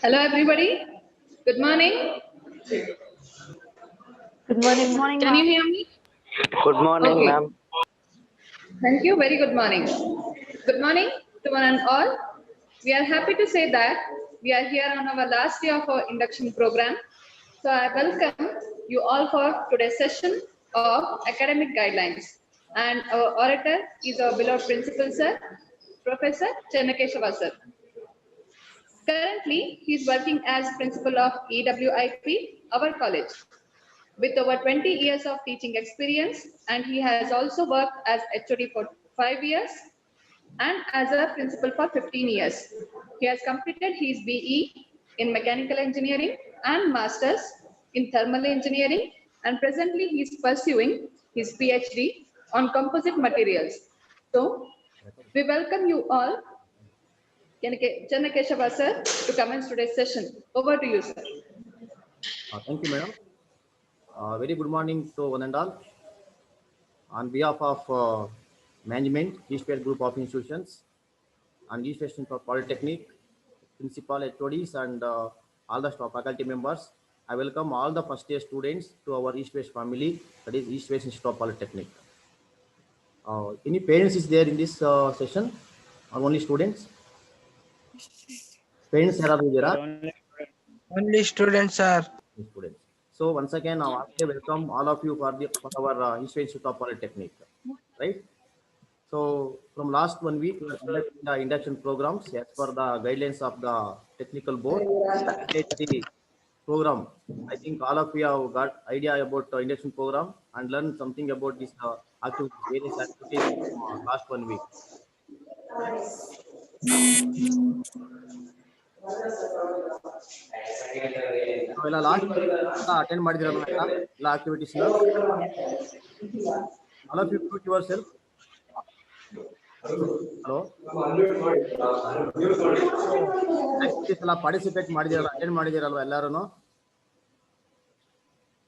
Hello everybody. Good morning. Good morning. Morning, Can you hear me? Good morning, Okay. ma'am. Thank you. Very good morning. Good morning to one and all. We are happy to say that we are here on our last day of our induction program. So I welcome you all for today's session of academic guidelines. And our orator is our beloved principal sir, Professor Chennakeshava sir. Currently, he is working as principal of EWIP, our college, with over 20 years of teaching experience, and he has also worked as HOD for 5 years and as a principal for 15 years. He has completed his BE in mechanical engineering and master's in thermal engineering, and presently he is pursuing his PhD on composite materials. So, we welcome you all, Chennakeshava sir, to commence today's session. Over to you, sir. Thank you, madam. Very good morning to one and all. On behalf of management, East West Group of Institutions, and East West for Polytechnic, principal, HODs, and all the staff faculty members, I welcome all the first year students to our East West family, that is East West Institute of Polytechnic. Any parents is there in this session, or only students? Parents are there? Only students are. Students. So once again, I want to welcome all of you for our East West Institute of Polytechnic, right? So from last 1 week, we are conducting the induction programs as per the guidelines of the technical board. The program, I think all of you have got idea about the induction program and learn something about this activities, various activities last 1 week. So last attend ಮಾಡಿದಿರಲ್ಲ ಎಲ್ಲ activities ನ all of you put yourself. Hello. Activities ಎಲ್ಲ participate ಮಾಡಿದಿರಲ್ಲ attend ಮಾಡಿದಿರಲ್ವಾ ಎಲ್ಲರೂ?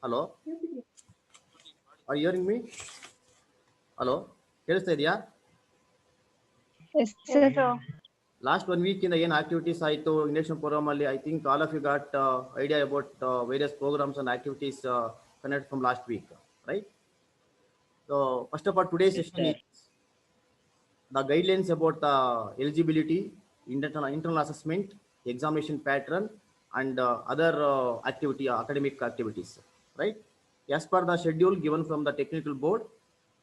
Hello, are you hearing me? Hello, ಕೇಳಿಸ್ತಾ ಇದೆಯಾ? Last 1 week ಇಂದ ಏನು ಆಕ್ಟಿವಿಟೀಸ್ ಆಯಿತು ಇಂಡಕ್ಷನ್ ಪ್ರೋಗ್ರಾಮ್ ಅಲ್ಲಿ? I think all of you got idea about various programs and activities connect from last week, right? So first of all today session is the guidelines about the eligibility, internal assessment, examination pattern, and other academic activities, right? As per the schedule given from the technical board,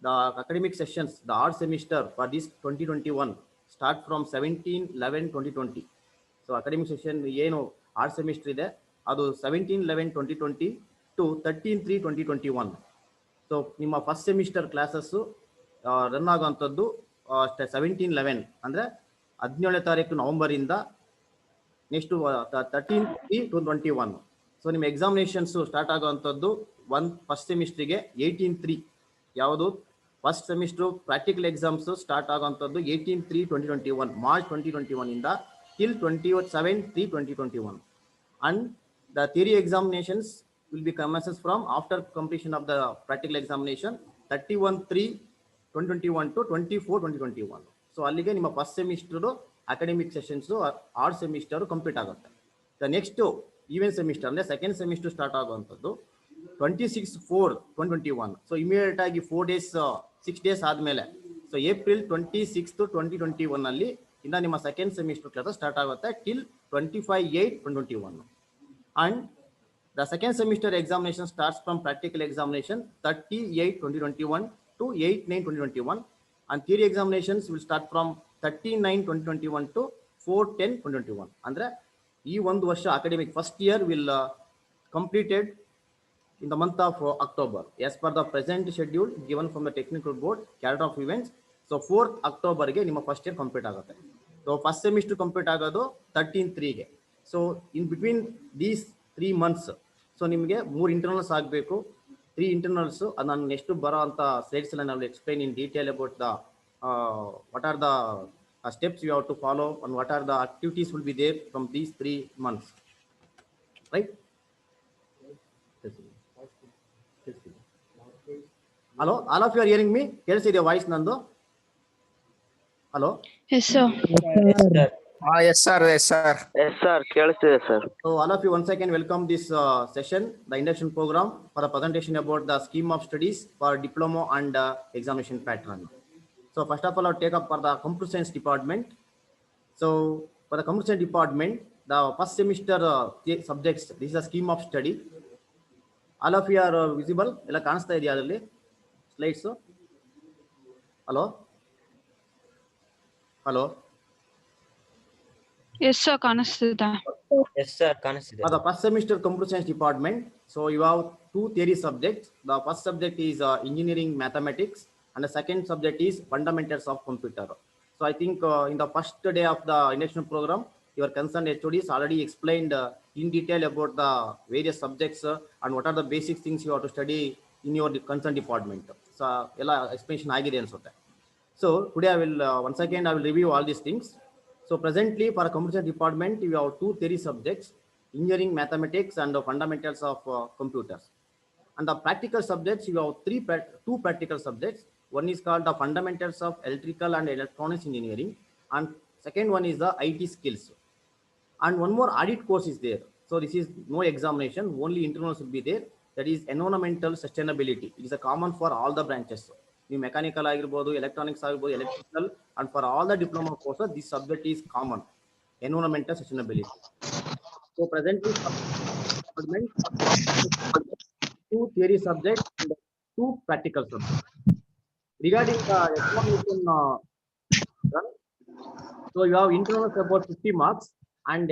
the academic sessions, the art semester for this 2021 start from 17/11/2020. So academic session ಏನು art semester ಇದೆ ಅದು 17/11/2020 to 13/3/2021. So ನಿಮ್ಮ first semester classes run ಆಗುವಂಥದ್ದು 17/11 ಅಂದರೆ 17ನೇ ತಾರೀಕು ನವೆಂಬರಿಂದ next 13/3/2021. So ನಿಮ್ಮ examinations start ಆಗುವಂಥದ್ದು first ಸೆಮಿಸ್ಟ್ರಿಗೆ 18/3. ಯಾವುದು first semester practical exams start ಆಗುವಂಥದ್ದು 18/3/2021, ಮಾರ್ಚ್ 2021 ಇಂದ till 27/3/2021. And the theory examinations will be commences from after completion of the practical examination 31/3/2021 to 24/2021. So ಅಲ್ಲಿಗೆ ನಿಮ್ಮ first semester academic sessions art semester complete ಆಗುತ್ತೆ. The next event semester ಅಂದರೆ second semester start ಆಗುವಂಥದ್ದು 26/4/2021. So immediate ಆಗಿ 6 days ಆದಮೇಲೆ, so April 26, 2021 ಅಲ್ಲಿ ಇಂದ ನಿಮ್ಮ ಸೆಕೆಂಡ್ ಸೆಮಿಸ್ಟರ್ ಕ್ಲಾಸ್ ಸ್ಟಾರ್ಟ್ ಆಗುತ್ತೆ till 25/8/2021. And the second semester examination starts from practical examination 30/8/2021 to 8/9/2021, and theory examinations will start from 13/9/2021 to 4/10/2021. ಅಂದ್ರೆ ಈ ಒಂದು ವರ್ಷ academic first year will completed in the month of October as per the present schedule given from the technical board calendar of events. So 4th October ಗೆ ನಿಮ್ಮ first year complete ಆಗುತ್ತೆ. So first semester complete ಆಗೋದು 13/3 so in between these 3 months so ನಿಮಗೆ 3 internals ಆಗಬೇಕು. 3 internals ನಾನು next ಬರೋ ಅಂಥ slides ಎಲ್ಲ ನಾವು explain in detail about the what are the steps you have to follow and what are the activities will be there from these 3 months, right? Hello, all of you are hearing me? ಕೇಳಿಸಿದೆಯಾ voice ನಂದು? Hello. Yes, sir. Yes, sir. Yes, sir. Yes, sir. ಕೇಳಿಸ್ತಿದೆ sir. So all of you once again welcome this session, the induction program for a presentation about the scheme of studies for diploma and examination pattern. So first of all, I'll take up for the computer science department. So for the computer science department, the first semester subjects, this is a scheme of study. All of you are visible. ಎಲ್ಲ ಕಾಣಿಸ್ತಾ ಇದೆಯಾ ಅದರಲ್ಲಿ slides? Hello hello. Yes, sir. ಕಾಣಿಸ್ತಿದೆ. Yes, sir. ಕಾಣಿಸ್ತಿದೆ. For the first semester computer science department, so you have two theory subjects. The first subject is engineering mathematics, and the second subject is fundamentals of computer. So I think in the first day of the induction program, your concerned HODs already explained in detail about the various subjects and what are the basic things you have to study in your concerned department. So ella explanation agide ansutte. So today I will once again I will review all these things. So presently for a computer science department, we have two theory subjects, engineering mathematics and the fundamentals of computers. And the practical subjects, you have two practical subjects. One is called the fundamentals of electrical and electronics engineering, and second one is the IT skills. And one more audit course is there. So this is no examination, only internals will be there. That is environmental sustainability. It is a common for all the branches. You mechanical ಆಗಿರ್ಬೋದು, electronics ಆಗಿರ್ಬೋದು, electrical, and for all the diploma courses, this subject is common, environmental sustainability. So presently, two theory subjects and two practical subjects. Regarding the examination, so you have internals about 50 marks and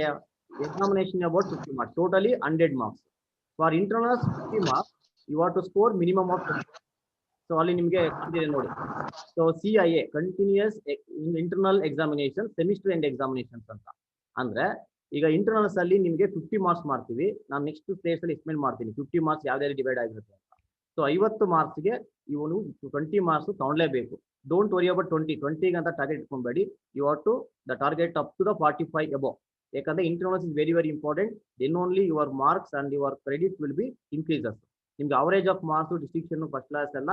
examination about 50 marks, totally 100 marks. For internals 50 marks, you have to score minimum of 50. So ಅಲ್ಲಿ ನಿಮಗೆ ನೋಡಿ. So CIA continuous internal examination, semester end examinations ಅಂತ. ಅಂದ್ರೆ ಈಗ internals ಅಲ್ಲಿ ನಿಮಗೆ 50 marks ಮಾಡ್ತೀವಿ. ನಾನು ನೆಕ್ಸ್ಟ್ ಸ್ಟೇಜ್ ಅಲ್ಲಿ ಎಕ್ಸ್ಪ್ಲೇನ್ ಮಾಡ್ತೀನಿ 50 ಮಾರ್ಕ್ಸ್ ಯಾವ್ದಾದ್ರು ಡಿವೈಡ್ ಆಗಿರುತ್ತೆ ಅಂತ. ಸೊ 50 ಮಾರ್ಕ್ಸ್ಗೆ ಇವನು 20 ಮಾರ್ಕ್ಸ್ ತಗೊಳ್ಳೇಬೇಕು. ಡೋಂಟ್ ವರಿ ಅಬೌಟ್ 20 ಅಂತ ಟಾರ್ಗೆಟ್ ಇಟ್ಕೊಂಬೇಡಿ. You are to the target up to the 45 above. ಯಾಕಂದ್ರೆ internals is very very important. Then only your marks and your credit will be increases. ನಿಮ್ಗೆ average of marks, distinction, first class ಎಲ್ಲ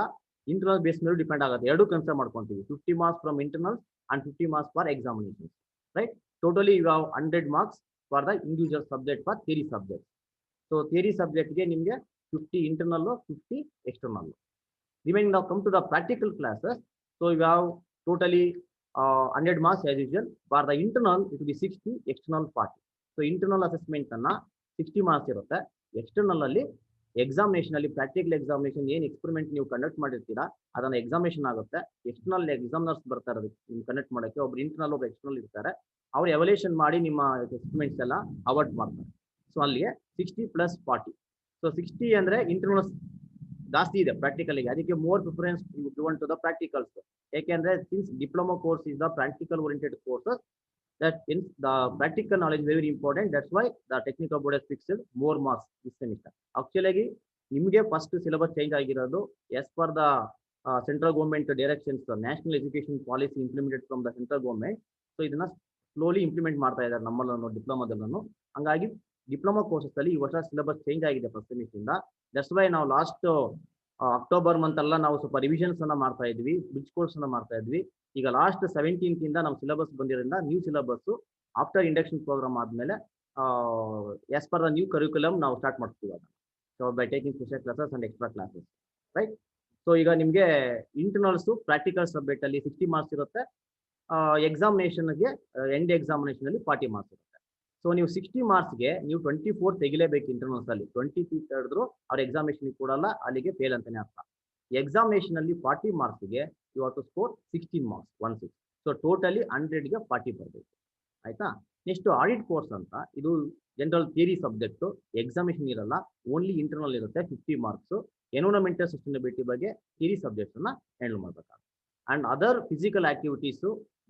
internal base ಮೇಲೆ depend ಆಗುತ್ತೆ. ಎರಡು consider ಮಾಡ್ಕೊಂತೀವಿ, 50 marks from internals and 50 marks for examination, right? Totally you have 100 marks for the individual subject for theory subject. So theory subject ge nimge 50 internal, 50 external. Remaining now come to the practical classes. So you have totally 100 marks as usual. For the internal it will be 60, external 40. So internal assessment anna 60 marks irutte. External alli examination alli practical examination ಏನು experiment ನೀವು conduct ಮಾಡಿರ್ತೀರಾ ಅದನ್ನ examination ಆಗುತ್ತೆ. External examiners ಬರ್ತಾರೆ ನೀವು conduct ಮಾಡೋಕ್ಕೆ. ಒಬ್ರು internal, ಒಬ್ರು external ಇರ್ತಾರೆ. ಅವ್ರು ಎವಲ್ಯೂಷನ್ ಮಾಡಿ ನಿಮ್ಮ ಎಕ್ಸ್ಪೆರಿಮೆಂಟ್ಸ್ ಎಲ್ಲ ಅವಾರ್ಡ್ ಮಾಡ್ತಾರೆ. ಸೊ ಅಲ್ಲಿಗೆ 60 + 40. ಸೊ 60 ಅಂದ್ರೆ ಇಂಟರ್ನಲ್ಸ್ ಜಾಸ್ತಿ ಇದೆ ಪ್ರಾಕ್ಟಿಕಲ್ಗೆ, ಅದಕ್ಕೆ more preference given to the practicals. ಯಾಕೆಂದ್ರೆ since diploma course is the practical oriented courses, that in the practical knowledge very very important. That's why the technical board has fixed more marks this semester. Actually ನಿಮಗೆ first syllabus change ಆಗಿರೋದು as per the central government directions, national education policy implemented from the central government. So ಇದನ್ನ slowly implement ಮಾಡ್ತಾ ಇದ್ದಾರೆ ನಮ್ಮಲ್ಲೂ ಡಿಪ್ಲೊಮಾದಲ್ಲೂ. ಹಂಗಾಗಿ diploma courses ಅಲ್ಲಿ ಈ ವರ್ಷ ಸಿಲೆಬಸ್ ಚೇಂಜ್ ಆಗಿದೆ ಫಸ್ಟ್ ಸೆಮಿಸ್ಟರ್ ಇಂದ. ದಟ್ಸ್ ವೈ ನಾವು ಲಾಸ್ಟ್ ಅಕ್ಟೋಬರ್ ಮಂತ್ ಎಲ್ಲ ನಾವು ಸ್ವಲ್ಪ ರಿವಿಷನ್ಸ್ ಅನ್ನ ಮಾಡ್ತಾ ಇದ್ವಿ, ಬ್ರಿಡ್ಜ್ ಕೋರ್ಸ್ ಅನ್ನ ಮಾಡ್ತಾ ಇದ್ವಿ. ಈಗ ಲಾಸ್ಟ್ 17th ಇಂದ ನಮ್ಮ ಸಿಲೆಬಸ್ ಬಂದಿರೋದ್ರಿಂದ new syllabus after induction program ಆದ್ಮೇಲೆ as per the new curriculum ನಾವು ಸ್ಟಾರ್ಟ್ ಮಾಡ್ತೀವಿ ಅದನ್ನ. So by taking special classes and extra classes, right? So ಈಗ ನಿಮಗೆ ಇಂಟರ್ನಲ್ಸ್ ಪ್ರಾಕ್ಟಿಕಲ್ ಸಬ್ಜೆಕ್ಟ್ ಅಲ್ಲಿ 60 ಮಾರ್ಕ್ಸ್ ಇರುತ್ತೆ. ಎಕ್ಸಾಮಿನೇಷನ್ಗೆ ಎಂಡ್ ಎಕ್ಸಾಮಿನೇಷನ್ ಅಲ್ಲಿ 40 ಮಾರ್ಕ್ಸ್ ಇರುತ್ತೆ. ಸೊ ನೀವು 60 ಮಾರ್ಕ್ಸ್ಗೆ ನೀವು 24 ತೆಗಿಲೇಬೇಕು ಇಂಟರ್ನಲ್ಸ್ ಅಲ್ಲಿ. 20 ತೆಗೆದ್ರು ಅವ್ರ ಎಕ್ಸಾಮಿನೇಷನ್ ಕೊಡಲ್ಲ, ಅಲ್ಲಿಗೆ ಫೇಲ್ ಅಂತಾನೆ ಅರ್ಥ. ಎಕ್ಸಾಮಿನೇಷನ್ ಅಲ್ಲಿ 40 ಮಾರ್ಕ್ಸ್ಗೆ you have to score 16 marks, 16. So totally 100ಗೆ 40 ಬರಬೇಕು, ಆಯ್ತಾ? ನೆಕ್ಸ್ಟ್ ಆಡಿಟ್ ಕೋರ್ಸ್ ಅಂತ, ಇದು ಜನರಲ್ ಥಿಯರಿ ಸಬ್ಜೆಕ್ಟ್, ಎಕ್ಸಾಮಿನೇಷನ್ ಇರಲ್ಲ, ಓನ್ಲಿ ಇಂಟರ್ನಲ್ ಇರುತ್ತೆ 50 ಮಾರ್ಕ್ಸ್. ಎನ್ವಿರಾನ್ಮೆಂಟಲ್ ಸಸ್ಟೈನಬಿಲಿಟಿ ಬಗ್ಗೆ ಥಿಯರಿ ಸಬ್ಜೆಕ್ಟ್ಸ್ ಅನ್ನ ಹ್ಯಾಂಡಲ್ ಮಾಡಬೇಕಾಗುತ್ತೆ. And other physical activities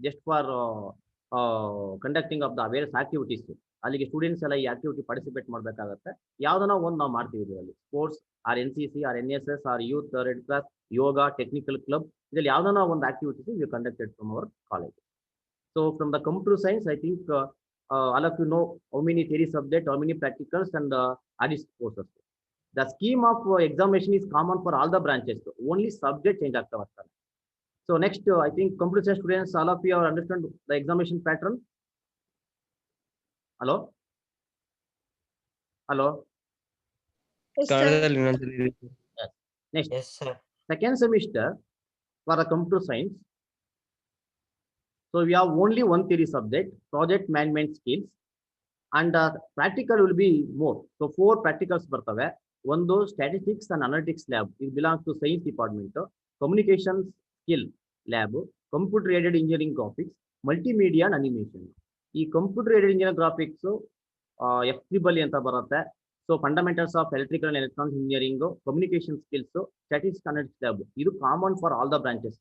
just for conducting of the various activities. ಅಲ್ಲಿಗೆ ಸ್ಟೂಡೆಂಟ್ಸ್ ಎಲ್ಲ ಈ ಆಕ್ಟಿವಿಟಿ ಪಾರ್ಟಿಸಿಪೇಟ್ ಮಾಡಬೇಕಾಗತ್ತೆ. ಯಾವ್ದನ್ನ ಒಂದು ನಾವು ಮಾಡ್ತೀವಿ ಇದರಲ್ಲಿ, sports or NCC or NSS or youth red cross, yoga, technical club, ಇದರಲ್ಲಿ ಯಾವ್ದನ್ನ ಒಂದು activities we conducted from our college. So from the computer science I think all of you know how many theory subject, how many practicals and added courses. The scheme of examination is common for all the branches. Only subject change ಆಗ್ತಾ ಬರ್ತಾರೆ. So next, I think computer science students, all of you have understand the examination pattern. Hello? Hello? ಕನ್ನಡದಲ್ಲಿ ಇನ್ನೊಂದ್ಸಲಿ ಹೇಳಿ. Yes. Next, Yes, sir. second semester for the computer science. So we have only one theory subject, project management skills, and practical will be more. So 4 practicals ಬರ್ತವೆ. ಒಂದು statistics and analytics lab. It belongs to science department. Communications skill lab, computer aided engineering graphics, multimedia and animation. ಈ computer aided engineering graphics F3 ಅಂತ ಬರುತ್ತೆ. So fundamentals of electrical and electronics engineering, communication skills, statistics analytics lab ಇದು common for all the branches.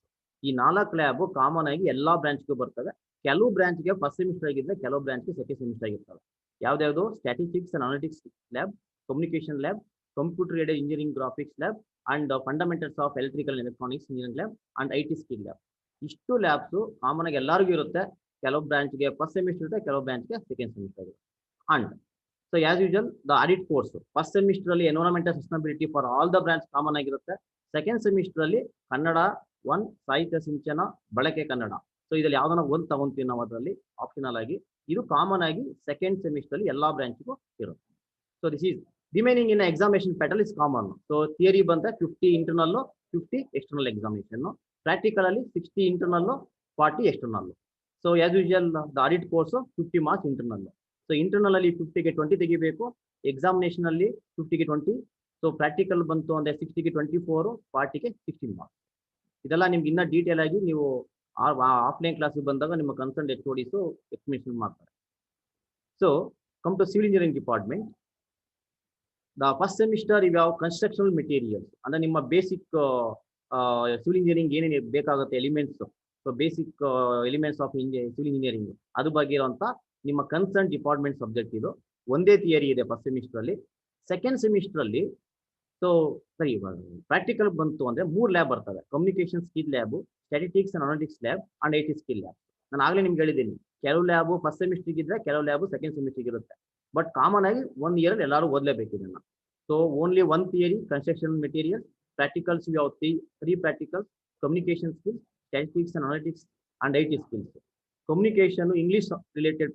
ಈ 4 lab common ಆಗಿ ಎಲ್ಲಾ ಬ್ರಾಂಚ್ಗೂ ಬರ್ತವೆ. ಕೆಲವು ಬ್ರಾಂಚ್ಗೆ ಫಸ್ಟ್ ಸೆಮಿಸ್ಟರ್ ಆಗಿದ್ರೆ ಕೆಲವು ಬ್ರಾಂಚ್ಗೆ ಸೆಕೆಂಡ್ ಸೆಮಿಸ್ಟರ್ ಆಗಿರ್ತವೆ. ಯಾವ್ದಾವ್ದು? Statistics and analytics lab, communication lab, computer aided engineering graphics lab and fundamentals of electrical and electronics engineering lab and I T skill lab. ಇಷ್ಟು ಲ್ಯಾಬ್ಸ್ ಕಾಮನ್ ಆಗಿ ಎಲ್ಲರಿಗೂ ಇರುತ್ತೆ. ಕೆಲವು ಬ್ರಾಂಚ್ಗೆ ಫಸ್ಟ್ ಸೆಮಿಸ್ಟರ್ ಇರುತ್ತೆ, ಕೆಲವು ಬ್ರಾಂಚ್ಗೆ ಸೆಕೆಂಡ್ ಸೆಮಿಸ್ಟರ್ ಇರುತ್ತೆ. And so as usual, the audit course first semester ಅಲ್ಲಿ environmental sustainability for all the branch common ಆಗಿರುತ್ತೆ. ಸೆಕೆಂಡ್ ಸೆಮಿಸ್ಟರ್ ಅಲ್ಲಿ ಕನ್ನಡ 1, ಸಾಹಿತ್ಯ ಸಿಂಚನ, ಬಳಕೆ ಕನ್ನಡ. ಸೊ ಇದ್ರಲ್ಲಿ ಯಾವ್ದನ್ನ ಒಂದು ತಗೊಂತೀವಿ ನಾವು ಅದರಲ್ಲಿ ಆಪ್ಷನಲ್ ಆಗಿ. ಇದು ಕಾಮನ್ ಆಗಿ ಸೆಕೆಂಡ್ ಸೆಮಿಸ್ಟರ್ ಅಲ್ಲಿ ಎಲ್ಲಾ ಬ್ರಾಂಚ್ಗೂ ಇರುತ್ತೆ. So this is remaining in examination pattern is common. So theory ಬಂದ್ರೆ 50 ಇಂಟರ್ನಲ್, 50 ಎಕ್ಸ್ಟರ್ನಲ್ ಎಕ್ಸಾಮಿನೇಷನ್. ಪ್ರಾಕ್ಟಿಕಲ್ ಅಲ್ಲಿ 60 internal, 40 external. So as usual, the audit course 50 marks internal. So internal ಅಲ್ಲಿ 50ಗೆ 20 ತೆಗಿಬೇಕು, ಎಕ್ಸಾಮಿನೇಷನ್ ಅಲ್ಲಿ 50ಗೆ 20. So practical ಬಂತು ಅಂದ್ರೆ 60ಗೆ 24, 40ಗೆ 16 ಮಾರ್ಕ್ಸ್. ಇದೆಲ್ಲ ನಿಮ್ಗೆ ಇನ್ನ ಡೀಟೇಲ್ ಆಗಿ ನೀವು ಆಫ್ಲೈನ್ ಕ್ಲಾಸಿಗೆ ಬಂದಾಗ ನಿಮ್ಮ ಕನ್ಸರ್ನ್ HODs ಎಕ್ಸ್ಪ್ಲೇಷನ್ ಮಾಡ್ತಾರೆ. So come to civil engineering department. The first semester ಇವ್ ಯಾವ ಕನ್ಸ್ಟ್ರಕ್ಷನಲ್ ಮೆಟೀರಿಯಲ್ಸ್ ಅಂದ್ರೆ ನಿಮ್ಮ ಬೇಸಿಕ್ ಸಿವಿಲ್ ಇಂಜಿನಿಯರಿಂಗ್ ಏನೇನು ಬೇಕಾಗುತ್ತೆ elements. So basic elements of civil engineering ಅದು ಬಗ್ಗೆ ಇರುವಂತ ನಿಮ್ಮ ಕನ್ಸರ್ನ್ ಡಿಪಾರ್ಟ್ಮೆಂಟ್ ಸಬ್ಜೆಕ್ಟ್. ಇದು ಒಂದೇ ಥಿಯರಿ ಇದೆ ಫಸ್ಟ್ ಸೆಮಿಸ್ಟರ್ ಅಲ್ಲಿ. ಸೆಕೆಂಡ್ ಸೆಮಿಸ್ಟರ್ ಅಲ್ಲಿ ಸೊ ಸರಿ ಪ್ರಾಕ್ಟಿಕಲ್ ಬಂತು ಅಂದ್ರೆ 3 ಲ್ಯಾಬ್ ಬರ್ತವೆ. Communication skill lab, statistics and analytics lab and I T skill lab. ನಾನು ಆಗ್ಲೇ ನಿಮ್ಗೆ ಹೇಳಿದ್ದೀನಿ, ಕೆಲವು ಲ್ಯಾಬ್ ಫಸ್ಟ್ ಸೆಮಿಸ್ಟರ್ ಇದ್ರೆ ಕೆಲವು ಲ್ಯಾಬ್ ಸೆಕೆಂಡ್ ಸೆಮಿಸ್ಟರ್ ಇರುತ್ತೆ. ಬಟ್ ಕಾಮನ್ ಆಗಿ 1 ಇಯರ್ ಎಲ್ಲರೂ ಓದಲೇಬೇಕು ಇದನ್ನ. So only 1 theory construction material, practicals ಯಾವ 3 practicals, communication skills, statistics and analytics and I T skills. Communication English related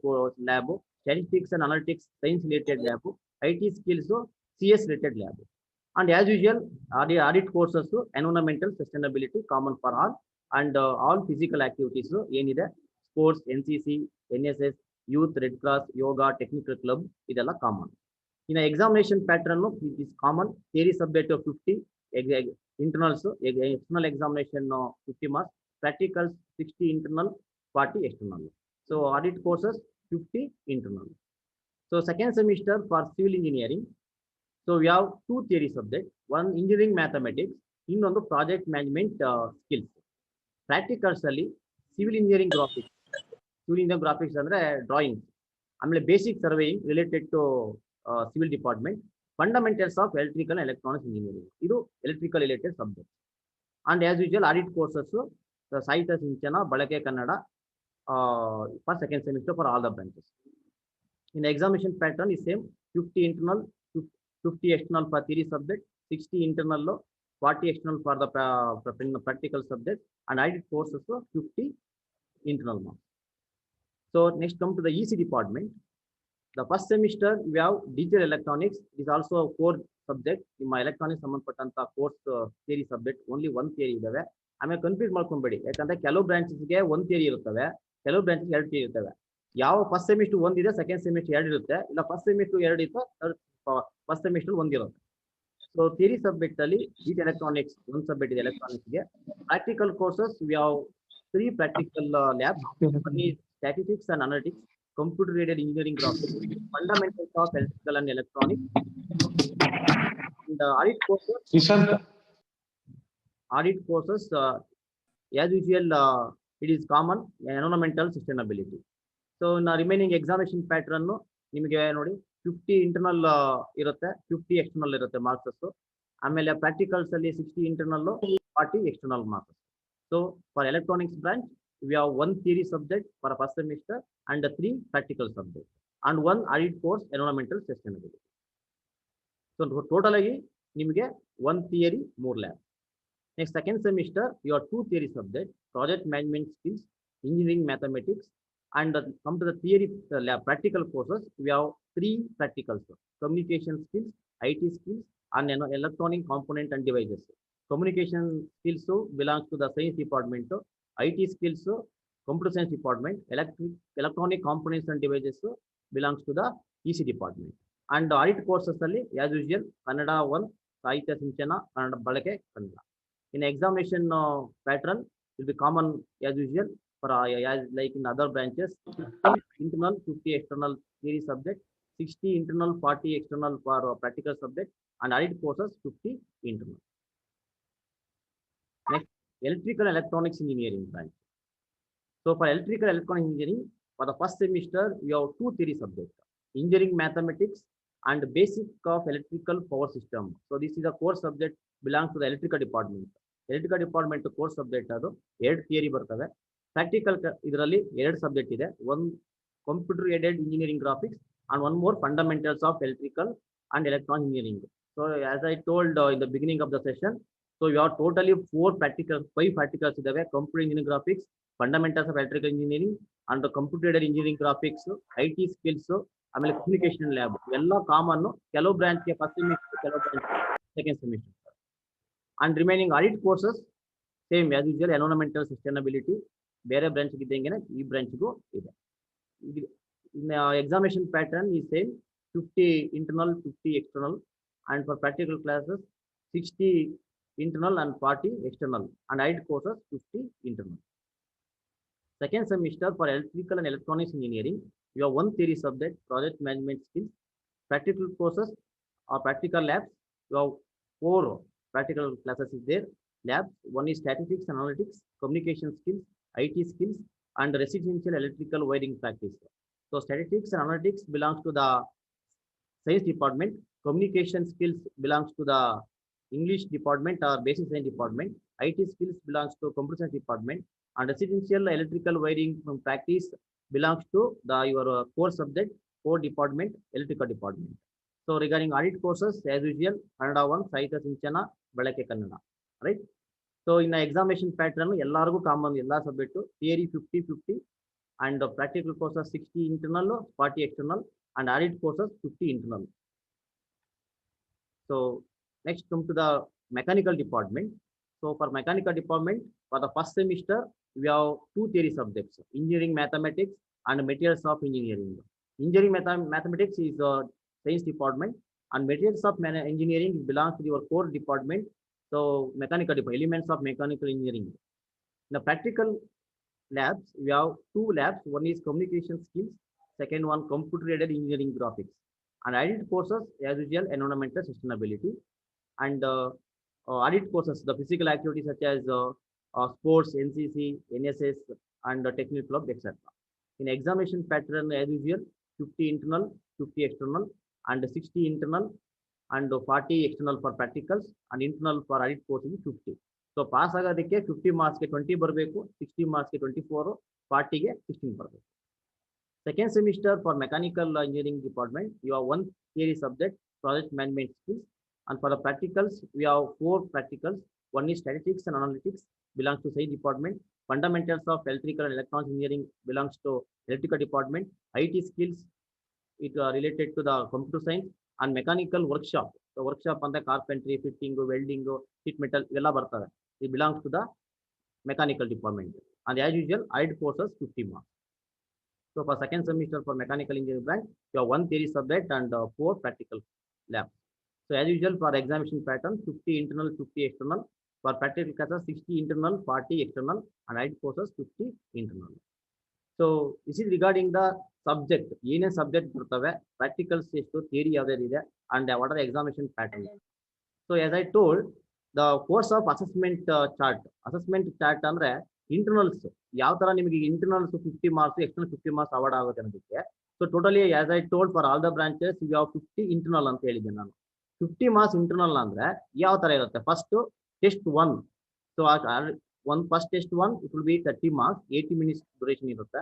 lab, statistics and analytics science related lab, I T skills CS related lab. And as usual audit courses environmental sustainability common for all and all physical activities ಏನಿದೆ, sports, NCC, NSS, youth, red cross, yoga, technical club ಇದೆಲ್ಲ common. ಇನ್ನು examination pattern is common. Theory subject 50, internals external examination 50 marks, practicals 60 internal, 40 external. So audit courses 50 internal. So second semester for civil engineering, so we have 2 theory subjects, one engineering mathematics, ಇನ್ನೊಂದು project management skills. Practicals ಅಲ್ಲಿ civil engineering graphics. Civil engineering graphics ಅಂದ್ರೆ drawings, ಆಮೇಲೆ basic surveying related to civil department, fundamentals of electrical and electronics engineering. ಇದು electrical related subject. And as usual audit courses ಸಾಹಿತ್ಯ ಸಿಂಚನ, ಬಳಕೆ Kannada for second semester for all the branches. In the examination pattern is same, 50 internal, 50 external for theory subject, 60 internal, 40 external for the practical subject, and audit courses 50 internal marks. So next come to the EC department. The first semester we have digital electronics, is also a core subject. In my electronics ಸಂಬಂಧಪಟ್ಟಂತ course theory subject only 1 theory ಇದಾವೆ. ಆಮೇಲೆ confuse ಮಾಡ್ಕೊಂಬೇಡಿ, ಯಾಕಂದ್ರೆ ಕೆಲವು ಬ್ರಾಂಚಸ್ಗೆ 1 theory ಇರುತ್ತವೆ, ಕೆಲವು branch 2 theory ಇರ್ತವೆ. ಯಾವ first semester 1 ಇದೆ, ಸೆಕೆಂಡ್ ಸೆಮಿಸ್ಟರ್ 2 ಇರುತ್ತೆ, ಇಲ್ಲ ಫಸ್ಟ್ ಸೆಮಿಸ್ಟರ್ 2 ಇರುತ್ತೆ, ಫಸ್ಟ್ ಸೆಮಿಸ್ಟರ್ 1 ಇರುತ್ತೆ. ಸೊ ಥಿಯರಿ ಸಬ್ಜೆಕ್ಟ್ ಅಲ್ಲಿ ಡಿಜಿಟಲ್ ಎಲೆಕ್ಟ್ರಾನಿಕ್ಸ್ 1 ಸಬ್ಜೆಕ್ಟ್ ಇದೆ ಎಲೆಕ್ಟ್ರಾನಿಕ್ಸ್ಗೆ. Practical courses we have 3 practical labs, statistics and analytics, computer aided engineering graphics, fundamentals of electrical and electronics, and audit courses. Audit courses, as usual, it is common, environmental sustainability. So in the remaining examination pattern, ನಿಮಗೆ ನೋಡಿ 50 internal ಇರುತ್ತೆ, 50 external ಇರುತ್ತೆ marks. ಆಮೇಲೆ practicals ಅಲ್ಲಿ 60 internal, 40 external marks. So for electronics branch, we have 1 theory subject for first semester and 3 practical subjects and 1 audit course, environmental sustainability. So total ಆಗಿ ನಿಮಗೆ 1 theory 3 lab. Next second semester you are 2 theory subject, project management skills, engineering mathematics, and come to the theory lab practical courses. We have 3 practicals: communication skills, IT skills, and electronic component and devices. Communication skills belongs to the science department. IT skills computer science department. Electronic components and devices belongs to the EC department. And IT courses ಅಲ್ಲಿ as usual Kannada 1, Sahitya Sinchana, Kannada Balake, Kannada. In examination pattern will be common as usual for as like in other branches: 50 internal, 50 external theory subject, 60 internal, 40 external for practical subject, and added courses 50 internal. Next, electrical electronics engineering branch. So for electrical electronic engineering, for the first semester we have 2 theory subjects: engineering mathematics and basic of electrical power system. So this is a core subject belongs to the electrical department. Electrical department course subject ಅದು 2 theory ಬರ್ತವೆ. Practical ಇದರಲ್ಲಿ 2 subject ಇದೆ, ಒಂದು computer aided engineering graphics and one more fundamentals of electrical and electronic engineering. So as I told in the beginning of the session, so you are totally 4 practical 5 practicals ಇದಾವೆ: computer engineering graphics, fundamentals of electrical engineering and computer aided engineering graphics, IT skills, ಆಮೇಲೆ communication lab ಎಲ್ಲ common. ಕೆಲವು ಬ್ರಾಂಚ್ಗೆ first semester, ಕೆಲವು branch second semester. And remaining audit courses same as usual, environmental sustainability ಬೇರೆ branch ಇದ್ದಂಗೆನೆ ಈ ಬ್ರಾಂಚ್ಗೂ ಇದೆ. Examination pattern is same: 50 internal, 50 external, and for practical classes 60 internal and 40 external, and audit courses 50 internal. Second semester for electrical and electronics engineering, you have 1 theory subject, project management skills. Practical courses or practical labs, you have 4 practical classes is there. Labs, one is statistics, analytics, communication skills, IT skills, and residential electrical wiring practice. So statistics and analytics belongs to the science department. Communication skills belongs to the English department or basic science department. IT skills belongs to computer science department, and residential electrical wiring practice belongs to the your core subject, core department, electrical department. So regarding audit courses, as usual, Kannada 1, Sahitya Sinchana, Balake, Kannada, right? So in the examination pattern, ಎಲ್ಲರಿಗೂ common ಎಲ್ಲ subject theory 50-50 and practical courses 60 internal, 40 external, and audit courses 50 internal. So next come to the mechanical department. So for mechanical department, for the first semester we have 2 theory subjects: engineering mathematics and materials of engineering. Engineering mathematics is science department, and materials of engineering belongs to your core department. So mechanical department, elements of mechanical engineering. In the practical labs, we have 2 labs: one is communication skills, second one computer aided engineering graphics. And audit courses as usual, environmental sustainability, and audit courses the physical activities such as sports, NCC, NSS, and technical club, etc. In examination pattern as usual, 50 internal, 50 external, and 60 internal, and 40 external for practicals, and internal for audit course is 50. So pass ಆಗೋದಕ್ಕೆ 50 marks ಗೆ 20 ಬರಬೇಕು, 60 marks ಗೆ 24, 40 ಗೆ 16 ಬರಬೇಕು. Second semester for mechanical engineering department, you have 1 theory subject, project management skills, and for the practicals we have 4 practicals. One is statistics and analytics, belongs to science department. Fundamentals of electrical and electronic engineering belongs to electrical department. IT skills, it related to the computer science, and mechanical workshop. The workshop on the carpentry, fitting, welding, sheet metal, ಎಲ್ಲ ಬರ್ತವೆ. It belongs to the mechanical department. And as usual, added courses 50 marks. So for second semester for mechanical engineering branch, you have 1 theory subject and 4 practical labs. So as usual for examination pattern, 50 internal, 50 external. For practical classes, 60 internal, 40 external, and added courses 50 internal. So this is regarding the subject. ಏನೇ subject ಬರ್ತವೆ, practicals ಎಷ್ಟು, theory ಯಾವ್ಯಾವ್ದಿದೆ, and what are the examination pattern. So as I told, the course of assessment chart. Assessment chart ಅಂದ್ರೆ internals ಯಾವ ತರ ನಿಮಗೆ internals 50 marks, external 50 marks award ಆಗುತ್ತೆ ಅನ್ನೋದಕ್ಕೆ. So totally as I told for all the branches you have 50 internal ಅಂತ ಹೇಳಿದ್ದೆ ನಾನು. 50 marks internal ಅಂದ್ರೆ ಯಾವ ತರ ಇರುತ್ತೆ? First test 1. So first test 1 it will B 30 marks, 80 minutes duration ಇರುತ್ತೆ.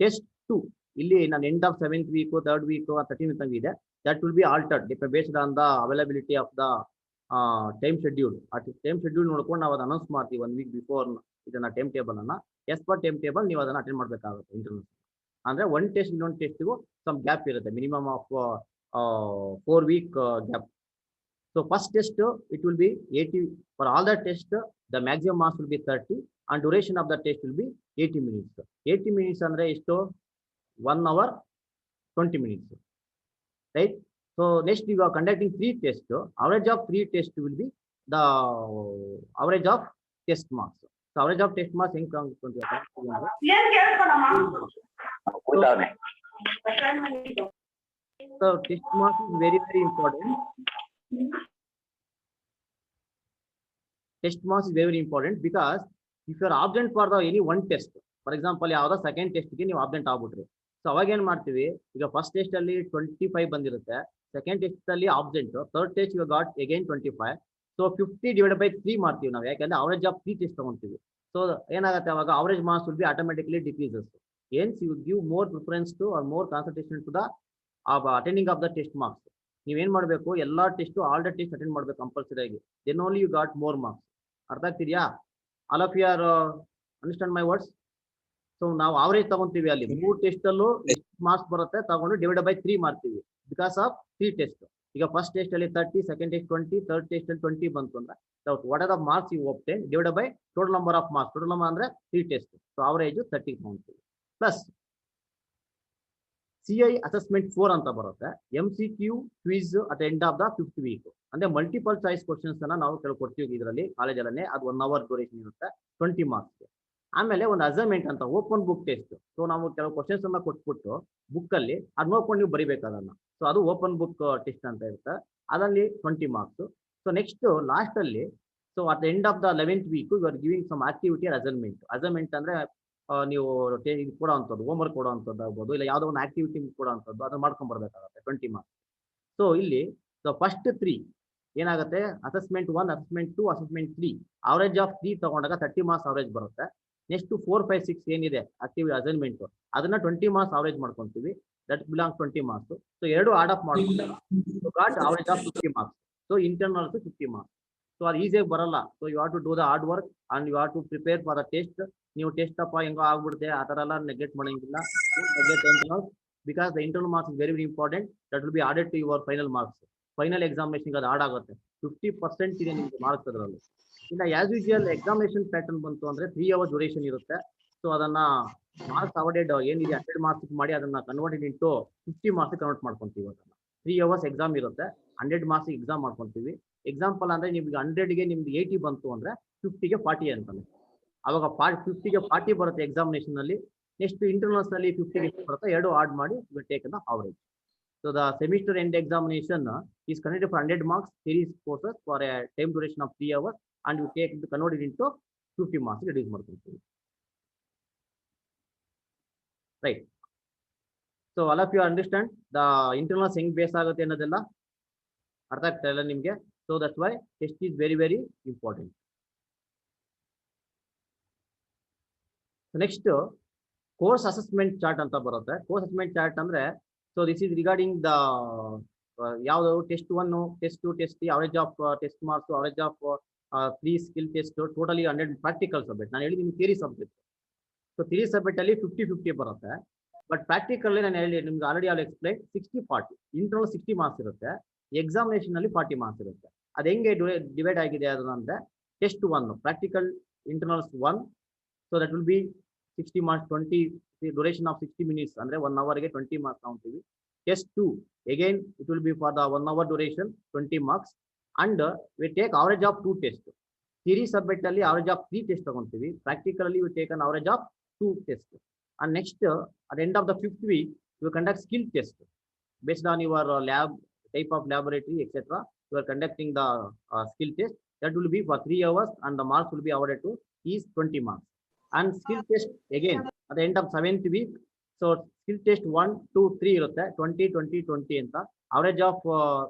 ಟೆಸ್ಟ್ 2 ಇಲ್ಲಿ ನಾನು end of 7th week, 3rd week, 13th ಇದೆ. That will be altered based on the availability of the time schedule. ಆ time schedule ನೋಡ್ಕೊಂಡು ನಾವು ಅದನ್ನ announce ಮಾಡ್ತೀವಿ 1 week before ಇದನ್ನ ಟೈಮ್ ಟೇಬಲ್ ಅನ್ನ. ಎಸ್ ಪರ್ ಟೈಮ್ ಟೇಬಲ್ ನೀವು ಅದನ್ನ ಅಟೆಂಡ್ ಮಾಡಬೇಕಾಗುತ್ತೆ ಇಂಟರ್ನಲ್. ಅಂದ್ರೆ ಒನ್ ಟೆಸ್ಟ್ ಇನ್ನೊಂದು ಟೆಸ್ಟ್ಗೂ ಸಮ್ ಗ್ಯಾಪ್ ಇರುತ್ತೆ, minimum of 4 week gap. So first test it will be 80 for all the test. The maximum marks will be 30 and duration of the test will be 80 minutes. 80 minutes andre isto 1 hour 20 minutes, right? So next we are conducting 3 tests. Average of 3 tests will be the average of test marks. So average of test marks so test marks is very important. Test marks is very important because if you are absent for the any one test, for example ಯಾವ್ದೋ second test ಗೆ ನೀವು absent ಆಗ್ಬಿಟ್ರಿ, so ಅವಾಗ ಏನ್ ಮಾಡ್ತೀವಿ, ಈಗ first test ಅಲ್ಲಿ 25 ಬಂದಿರುತ್ತೆ, second test ಅಲ್ಲಿ absent, third test you got again 25. So 50 divide by 3 ಮಾಡ್ತೀವಿ ನಾವು, ಯಾಕಂದ್ರೆ ಅವರೇಜ್ ಆಫ್ 3 ಟೆಸ್ಟ್ ತಗೊಂತೀವಿ. ಸೊ ಏನಾಗುತ್ತೆ ಅವಾಗ average marks will be automatically decreases. Hence you give more preference to or more concentration to the attending of the test marks. ನೀವೇನ್ ಮಾಡಬೇಕು, ಎಲ್ಲಾ test all the test attend ಮಾಡ್ಬೇಕು compulsory ಆಗಿ. Then only you got more marks. ಅರ್ಥ ಆಗ್ತಿದ್ಯಾ? All of you are understand my words? So ನಾವು average ತಗೊಂತೀವಿ, ಅಲ್ಲಿ 3 ಟೆಸ್ಟ್ ಅಲ್ಲೂ ಮಾರ್ಕ್ಸ್ ಬರುತ್ತೆ, ತಗೊಂಡು ಡಿವೈಡ್ ಬೈ 3 ಮಾಡ್ತೀವಿ ಬಿಕಾಸ್ ಆಫ್ 3 ಟೆಸ್ಟ್. ಈಗ ಫಸ್ಟ್ ಟೆಸ್ಟ್ ಅಲ್ಲಿ 30, ಸೆಕೆಂಡ್ ಟೆಸ್ಟ್ 20, ಥರ್ಡ್ ಟೆಸ್ಟ್ ಅಲ್ಲಿ 20 ಬಂತು ಅಂದ್ರೆ what are the marks you obtain divide by total number of marks. Total number ಅಂದ್ರೆ 3 ಟೆಸ್ಟ್. ಸೊ ಅವರೇಜ್ 30 ತಗೊಂತೀವಿ. ಪ್ಲಸ್ CI ಅಸೆಸ್ಮೆಂಟ್ 4 ಅಂತ ಬರುತ್ತೆ. MCQ quiz at end of the 5th week. ಅಂದ್ರೆ multiple choice questions ಅನ್ನ ನಾವು ಕೊಡ್ತೀವಿ ಇದರಲ್ಲಿ ಕಾಲೇಜಲ್ಲೇ. ಅದು 1 hour ಡ್ಯೂರೇಷನ್ ಇರುತ್ತೆ, 20 ಮಾರ್ಕ್ಸ್. ಆಮೇಲೆ ಒಂದು ಅಸೈನ್ಮೆಂಟ್ ಅಂತ ಓಪನ್ ಬುಕ್ ಟೆಸ್ಟ್. ಸೊ ನಾವು ಕೆಲವು ಕ್ವಶನ್ಸ್ ಅನ್ನ ಕೊಟ್ಬಿಟ್ಟು ಬುಕ್ ಅಲ್ಲಿ ಅದ್ ನೋಡ್ಕೊಂಡು ನೀವು ಬರಿಬೇಕು ಅದನ್ನ. ಸೊ ಅದು ಓಪನ್ ಬುಕ್ ಟೆಸ್ಟ್ ಅಂತ ಇರುತ್ತೆ, ಅದರಲ್ಲಿ 20 ಮಾರ್ಕ್ಸ್. ಸೊ ನೆಕ್ಸ್ಟ್ ಲಾಸ್ಟ್ ಅಲ್ಲಿ, so at end of the 11th week you are giving some activity or assignment. Assignment ಅಂದ್ರೆ ನೀವು ಇದು ಕೊಡೋ ಅಂಥದ್ದು, ಹೋಮ್ ವರ್ಕ್ ಕೊಡೋ ಅಂಥದ್ದು ಆಗ್ಬೋದು, ಇಲ್ಲ ಯಾವುದೋ ಒಂದು ಆಕ್ಟಿವಿಟಿ ಕೊಡೋ ಅಂಥದ್ದು, ಅದನ್ನ ಮಾಡ್ಕೊಂಡ್ ಬರ್ಬೇಕಾಗುತ್ತೆ 20 ಮಾರ್ಕ್ಸ್. ಸೊ ಇಲ್ಲಿ ಫಸ್ಟ್ 3 ಏನಾಗುತ್ತೆ, assessment 1, assessment 2, assessment 3, average of 3 ತಗೊಂಡಾಗ 30 ಮಾರ್ಕ್ಸ್ ಅವರೇಜ್ ಬರುತ್ತೆ. ನೆಕ್ಸ್ಟ್ 4, 5, 6 ಏನಿದೆ ಆಕ್ಟಿವಿಟಿ ಅಸೈನ್ಮೆಂಟ್, ಅದನ್ನ 20 ಮಾರ್ಕ್ಸ್ ಅವರೇಜ್ ಮಾಡ್ಕೊಂತೀವಿ, ದಟ್ ಬಿಲಾಂಗ್ 20 ಮಾರ್ಕ್ಸ್. ಸೊ ಎರಡು ಆಡ್ ಆಫ್ ಮಾಡ್ಕೊಂಡು got average of 50 marks. So internals 50 marks. So ಅದು ಈಸಿಯಾಗಿ ಬರಲ್ಲ. So you have to do the hard work and you have to prepare for the test. ನೀವು test ಅಪ್ಪ ಹೆಂಗೋ ಆಗ್ಬಿಡುತ್ತೆ ಆ ತರ ಎಲ್ಲ ನೆಗ್ಲೆಕ್ಟ್ ಮಾಡಂಗಿಲ್ಲ. Because the internal marks is very very important. That will be added to your final marks. Final examination ಅದು add ಆಗುತ್ತೆ. 50% ಇದೆ ನಿಮ್ಗೆ ಮಾರ್ಕ್ಸ್ ಅದರಲ್ಲಿ. ಇಲ್ಲ ಆಸ್ ಯೂಶುವಲ್ ಎಕ್ಸಾಮಿನೇಷನ್ ಪ್ಯಾಟರ್ನ್ ಬಂತು ಅಂದ್ರೆ 3 hours ಡ್ಯೂರೇಷನ್ ಇರುತ್ತೆ. ಸೊ ಅದನ್ನ ಮಾರ್ಕ್ಸ್ ಅವರ್ಡೆಡ್ ಏನಿದೆ 100 ಮಾರ್ಕ್ಸ್ ಮಾಡಿ ಅದನ್ನ ಕನ್ವರ್ಟೆಡ್ ಇಂಟು 50 ಮಾರ್ಕ್ಸ್ ಕನ್ವರ್ಟ್ ಮಾಡ್ಕೊಂತೀವಿ. ಅದನ್ನ 3 hours ಎಕ್ಸಾಮ್ ಇರುತ್ತೆ, 100 ಮಾರ್ಕ್ಸ್ ಎಕ್ಸಾಮ್ ಮಾಡ್ಕೊಂತೀವಿ. ಎಕ್ಸಾಂಪಲ್ ಅಂದ್ರೆ ನಿಮ್ಗೆ 100ಗೆ ನಿಮ್ದು 80 ಬಂತು ಅಂದ್ರೆ 50ಗೆ 40 ಅಂತಾನೆ. ಅವಾಗ 50ಗೆ 40 ಬರುತ್ತೆ ಎಕ್ಸಾಮಿನೇಷನ್ ಅಲ್ಲಿ. ನೆಕ್ಸ್ಟ್ ಇಂಟರ್ನಲ್ಸ್ ನಲ್ಲಿ 50ಗೆ ಬರುತ್ತೆ, ಎರಡು ಆಡ್ ಮಾಡಿ take the average. So the semester end examination is conducted for 100 marks series courses for A time duration of 3 hours and you take it converted into 50 marks reduce ಮಾಡ್ಕೊಂತೀವಿ. Right. So all of you understand the internals ಹೆಂಗ್ base ಆಗುತ್ತೆ ಅನ್ನೋದೆಲ್ಲ ಅರ್ಥ ಆಗ್ತಾ ಇಲ್ಲ ನಿಮ್ಗೆ. So that's why test is very very important. Next course assessment chart ಅಂತ ಬರುತ್ತೆ. ಕೋರ್ಸ್ ಅಸೆಸ್ಮೆಂಟ್ ಚಾರ್ಟ್ ಅಂದ್ರೆ, so this is regarding the ಯಾವ್ದು test 1, test 2, test 3, average of test marks, average of 3 skill test, totally 100 practical subject. ನಾನು ಹೇಳಿದ್ದೀನಿ theory subject. So theory subject ಅಲ್ಲಿ 50-50 ಬರುತ್ತೆ. But practical ನಾನು ಹೇಳಿ ನಿಮ್ಗೆ already all explain 60-40. Internal 60 marks ಇರುತ್ತೆ, examination ಅಲ್ಲಿ 40 ಮಾರ್ಕ್ಸ್ ಇರುತ್ತೆ. ಅದು ಹೆಂಗೆ ಡಿವೈಡ್ ಆಗಿದೆ ಅದಂದ್ರೆ, test 1 practical internals 1, so that will be 60 marks, 20 duration of 60 minutes ಅಂದ್ರೆ 1 hourಗೆ 20 ಮಾರ್ಕ್ಸ್ ತಗೊಂತೀವಿ. Test 2 again it will be for the 1 hour duration 20 marks and we take average of 2 test. Theory subject ಅಲ್ಲಿ average of 3 test ತಗೊಂತೀವಿ, practical ಅಲ್ಲಿ we take an average of 2 test. And next at end of the 5th week you conduct skill test based on your lab type of laboratory etc. You are conducting the skill test that will be for 3 hours and the marks will be awarded to is 20 marks. And skill test again at the end of 7th week. So skill test 1, 2, 3 irutte 20 20 20 anta average of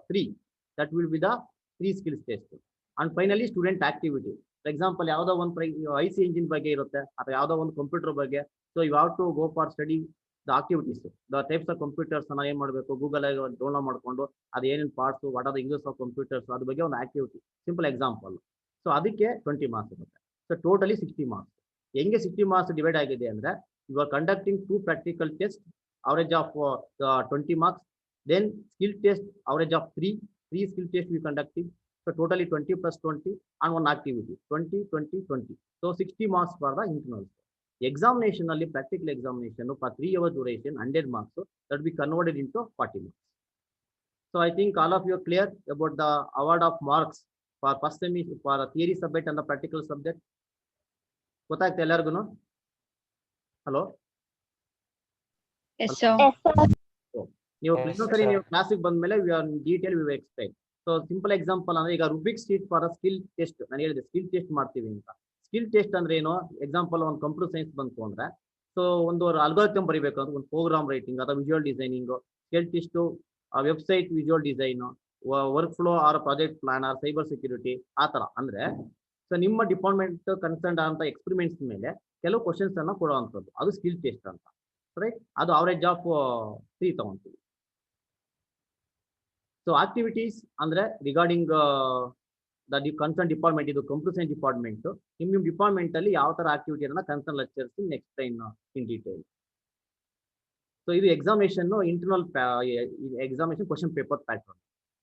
3 that will be the 3 skills test. And finally student activity. For example ಯಾವುದೋ ಒಂದು IC engine ಬಗ್ಗೆ ಇರುತ್ತೆ ಅಥವಾ ಯಾವುದೋ ಒಂದು computer ಬಗ್ಗೆ. So you have to go for study the activities the types of computers ಅನ್ನ ಏನ್ ಮಾಡಬೇಕು ಗೂಗಲ್ ಡೌನ್ಲೋಡ್ ಮಾಡ್ಕೊಂಡು ಅದು ಏನೇನು parts what are the uses of computers ಅದ್ರ ಬಗ್ಗೆ ಒಂದು ಆಕ್ಟಿವಿಟಿ ಸಿಂಪಲ್ ಎಕ್ಸಾಂಪಲ್. ಸೊ ಅದಕ್ಕೆ 20 ಮಾರ್ಕ್ಸ್ ಇರುತ್ತೆ. So totally 60 marks. ಹೆಂಗೆ 60 ಮಾರ್ಕ್ಸ್ ಡಿವೈಡ್ ಆಗಿದೆ ಅಂದ್ರೆ you are conducting 2 practical test average of 20 marks, then skill test average of 3 skill test we conducting. So totally 20 plus 20 and one activity 20 20 20. So 60 marks for the internals. Examination ಅಲ್ಲಿ practical examination for 3 hours duration 100 marks, so that will be converted into 40 marks. So I think all of you are clear about the award of marks for first semester for the theory subject and the practical subject. ಗೊತ್ತಾಯ್ತು ಎಲ್ಲರಿಗೂ? Hello, Yes, sir. ನೀವು Yes, ಇನ್ನೊಂದ್ಸರಿ sir. ನೀವು ಕ್ಲಾಸಿಗೆ ಬಂದ್ಮೇಲೆ detail we explain. So simple example ಅಂದ್ರೆ ಈಗ rubric sheet for skill test ನಾನು ಹೇಳಿದೆ ಸ್ಕಿಲ್ ಟೆಸ್ಟ್ ಮಾಡ್ತೀವಿ ಅಂತ. ಸ್ಕಿಲ್ ಟೆಸ್ಟ್ ಅಂದ್ರೆ ಏನು? ಎಕ್ಸಾಂಪಲ್ ಒಂದು ಕಂಪ್ಯೂಟರ್ ಸೈನ್ಸ್ ಬಂತು ಅಂದ್ರೆ ಸೊ ಒಂದು ಅಲ್ಗಾರಿಥಮ್ ಬರೀಬೇಕು ಅಂದ್ರೆ ಒಂದು ಪ್ರೋಗ್ರಾಮ್ ರೈಟಿಂಗ್ ಅಥವಾ visual designing, skill test website visual design, work flow or project plan or cyber security ಆ ತರ. ಅಂದ್ರೆ ಸೊ ನಿಮ್ಮ ಡಿಪಾರ್ಟ್ಮೆಂಟ್ ಕನ್ಸರ್ನ್ ಅಂತ ಎಕ್ಸ್ಪೆರಿಮೆಂಟ್ಸ್ ಮೇಲೆ ಕೆಲವು ಕ್ವಶನ್ಸ್ ಅನ್ನ ಕೊಡುವಂಥದ್ದು, ಅದು ಸ್ಕಿಲ್ ಟೆಸ್ಟ್ ಅಂತ. ರೈಟ್, ಅದು ಅವರೇಜ್ ಆಫ್ 3 ತಗೊಂತೀವಿ. ಸೊ ಆಕ್ಟಿವಿಟೀಸ್ ಅಂದ್ರೆ ರಿಗಾರ್ಡಿಂಗ್ ದ ಕನ್ಸರ್ನ್ ಡಿಪಾರ್ಟ್ಮೆಂಟ್, ಇದು ಕಂಪ್ಯೂಟರ್ ಸೈನ್ಸ್ ಡಿಪಾರ್ಟ್ಮೆಂಟ್. ನಿಮ್ಮ ಡಿಪಾರ್ಟ್ಮೆಂಟ್ ಅಲ್ಲಿ ಯಾವ ತರ ಆಕ್ಟಿವಿಟಿ ಅನ್ನ concern lectures explain in detail. So ಇದು examination internal examination question paper pattern.